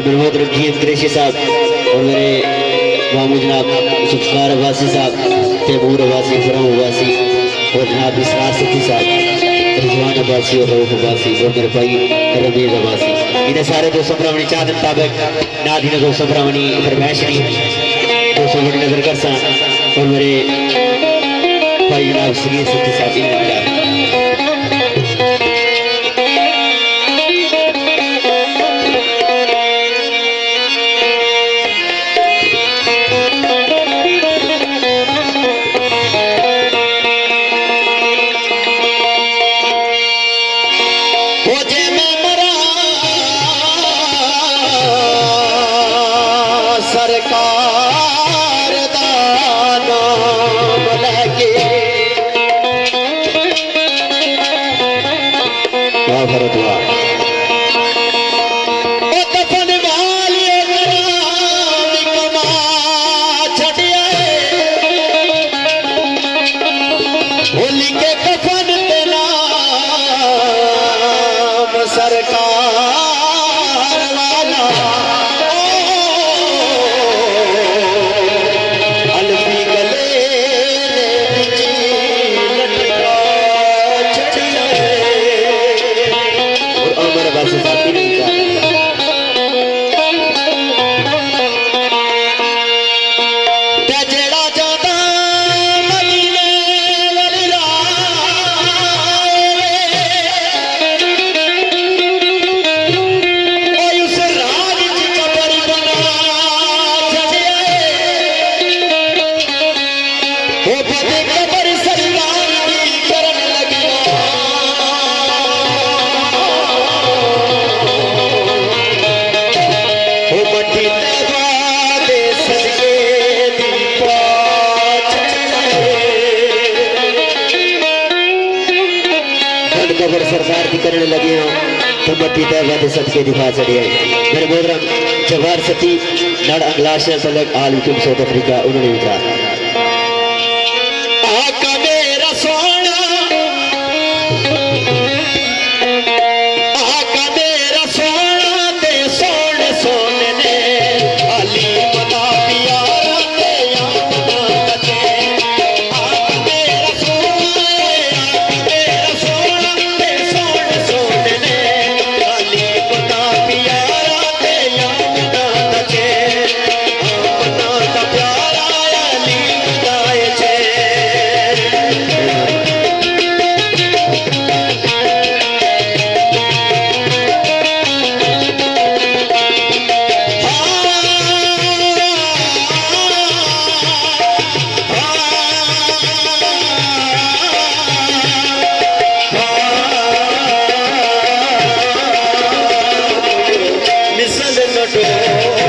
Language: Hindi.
और मेरे मोहतरम जी कुरैशी साहब और मेरे मामू जनाब सुफ्कार अब्बासी साहब, तैमूर अब्बासी, फरम अब्बासी और जनाब इसरार सती साहब, रिजवान अब्बासी और रऊफ अब्बासी और मेरे भाई रमीज अब्बासी, इन्हें सारे दोस्तों भरावनी चाहत मुताबिक नाद इन्हें दोस्तों भरावनी फरमाइश नहीं दोस्तों बड़ी नजर कर सा और मेरे भाई जनाब सगीर सती साहब इन्हें सरकार दा नाम लगे क्या फर्क हुआ दफन वाली कमा छड़िया होली के कफन पे नाम सरकार वाला खबर सरकार की करने लगे हो तो मट्टी तैबा दे सदके दिखा चढ़ी है। मेरे मोहतरम जवाहर सती नड़ अंगलाश तलक आल विकुम साउथ अफ्रीका उन्होंने उतरा आका मेरा सोना आका मेरा सोना ते सोने सोने ने अली मना प्यारा ते यामना कचे आका मेरा सोना ते सोने सोने ने अली मना प्यारा ते यामना कचे अपना का प्यारा अली मनाए छे मिसल न डो